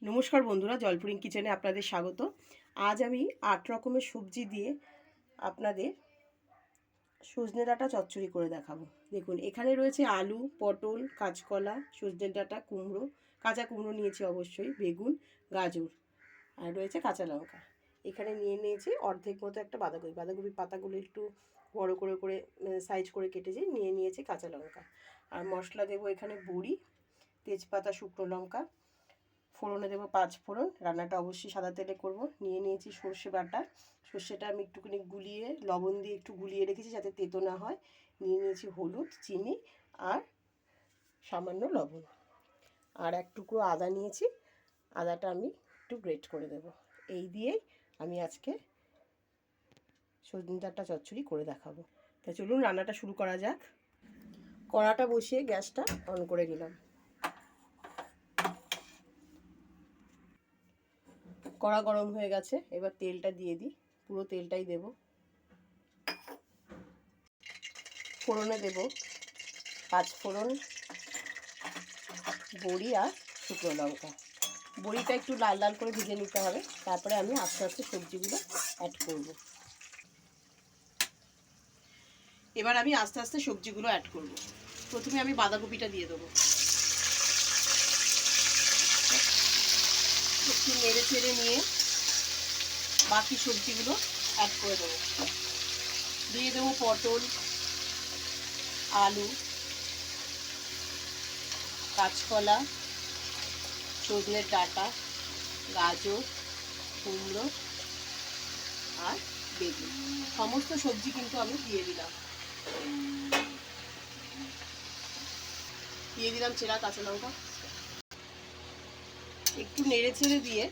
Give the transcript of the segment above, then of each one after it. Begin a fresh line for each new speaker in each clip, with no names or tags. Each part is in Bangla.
নমস্কার বন্ধুরা, জলপুরিং কিচেনে আপনাদের স্বাগত। আজ আমি 8 রকমের সবজি দিয়ে আপনাদের সজনে ডাঁটা চচ্চড়ি করে দেখাবো। দেখুন, এখানে রয়েছে আলু, পটল, কাঁচকলা, সজনে ডাঁটা, কুমড়ো, কাঁচা কুমড়ো নিয়েছি অবশ্যই, বেগুন, গাজর, আর রয়েছে কাঁচা লঙ্কা। এখানে নিয়েছি অর্ধেক মতো একটা বাঁধাকপি। বাঁধাকপির পাতাগুলো একটু বড় করে সাইজ করে কেটেছি। নিয়েছি কাঁচা লঙ্কা। আর মশলা দেবো এখানে বড়ি, তেজপাতা, শুকনো লঙ্কা, ফোড়নে দেবো 5 ফোড়ন। রান্নাটা অবশ্যই সাদা তেলে করব। নিয়েছি সর্ষে বাটা। সর্ষেটা আমি একটুখানি গুলিয়ে লবণ দিয়ে একটু গুলিয়ে রেখেছি যাতে তেতো না হয়। নিয়েছি হলুদ, চিনি আর সামান্য লবণ। আর এক টুকরো আদা নিয়েছি। আদাটা আমি একটু গ্রেট করে দেব। এই দিয়েই আমি আজকে সজনে ডাঁটা চচ্চড়ি করে দেখাবো। তা চলুন রান্নাটা শুরু করা যাক। কড়াটা বসিয়ে গ্যাসটা অন করে নিলাম। কড়া গরম হয়ে গেছে, এবার তেলটা দিয়ে দিই। পুরো তেলটাই দেব। ফোড়নে দেব 5 ফোড়ন, বড়ি আর শুকনো লঙ্কা। বড়িটা একটু লাল লাল করে ভেজে নিতে হবে, তারপরে আমি আস্তে আস্তে সবজিগুলো অ্যাড করব। এবার আমি আস্তে আস্তে সবজিগুলো অ্যাড করব। প্রথমে আমি বাঁধাকপিটা দিয়ে দেবো। একটু নেড়ে চেড়ে নিয়ে বাকি সবজিগুলো অ্যাড করে দেবো। দিয়ে দেবো পটল, আলু, কাঁচকলা, সজনের ডাঁটা, গাজর, কুমড়ো আর বেগুন। সমস্ত সবজি কিন্তু আমি দিয়ে দিলাম। দিয়ে দিলাম চেরা কাঁচা লঙ্কা। একটু নেড়ে চেড়ে দিয়ে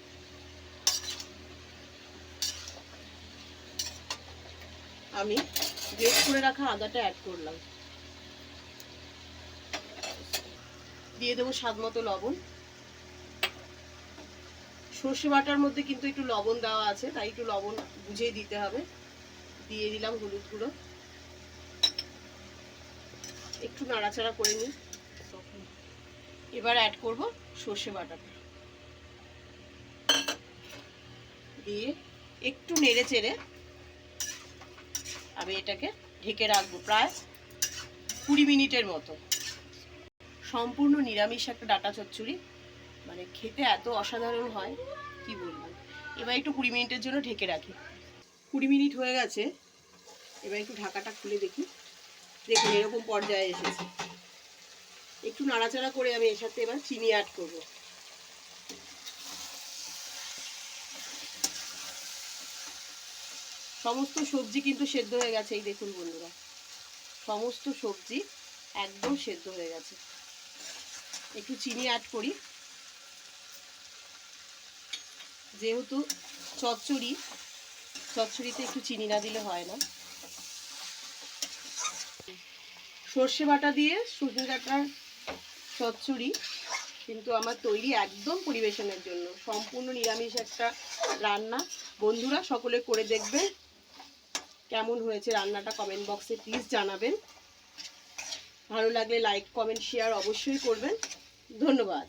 আমি গ্রেট করে রাখা আদাটা অ্যাড করলাম। দিয়ে দেবো স্বাদ মতো লবণ। সর্ষে বাটার মধ্যে কিন্তু একটু লবণ দেওয়া আছে, তাই একটু লবণ বুঝেই দিতে হবে। দিয়ে দিলাম হলুদ গুঁড়ো। একটু নাড়াচাড়া করে নিই। এবার অ্যাড করব সর্ষে বাটাটা। দিয়ে একটু নেড়ে চেড়ে আমি এটাকে ঢেকে রাখবো প্রায় 20 মিনিটের মতো। সম্পূর্ণ নিরামিষ একটা ডাঁটা চচ্চড়ি, মানে খেতে এত অসাধারণ হয় কি বলবো। এবার একটু 20 মিনিটের জন্য ঢেকে রাখি। 20 মিনিট হয়ে গেছে। এবার একটু ঢাকাটা খুলে দেখি। দেখুন এরকম পর্যায়ে এসেছে। একটু নাড়াচাড়া করে আমি এর সাথে এবার চিনি অ্যাড করব। সমস্ত সবজি কিন্তু সেদ্ধ হয়ে গেছে। এই দেখুন বন্ধুরা, সমস্ত সবজি একদম সেদ্ধ হয়ে গেছে। একটু চিনি অ্যাড করি, যেহেতু চচ্চড়িতে একটু চিনি না দিলে হয় না। সর্ষে বাটা দিয়ে সজনে ডাঁটার চচ্চড়ি কিন্তু আমার তৈরি একদম পরিবেশনের জন্য। সম্পূর্ণ নিরামিষ একটা রান্না। বন্ধুরা সকলে করে দেখবেন। কেমন হয়েছে রান্নাটা কমেন্ট বক্সে প্লিজ জানাবেন। ভালো লাগলে লাইক, কমেন্ট, শেয়ার অবশ্যই করবেন। ধন্যবাদ।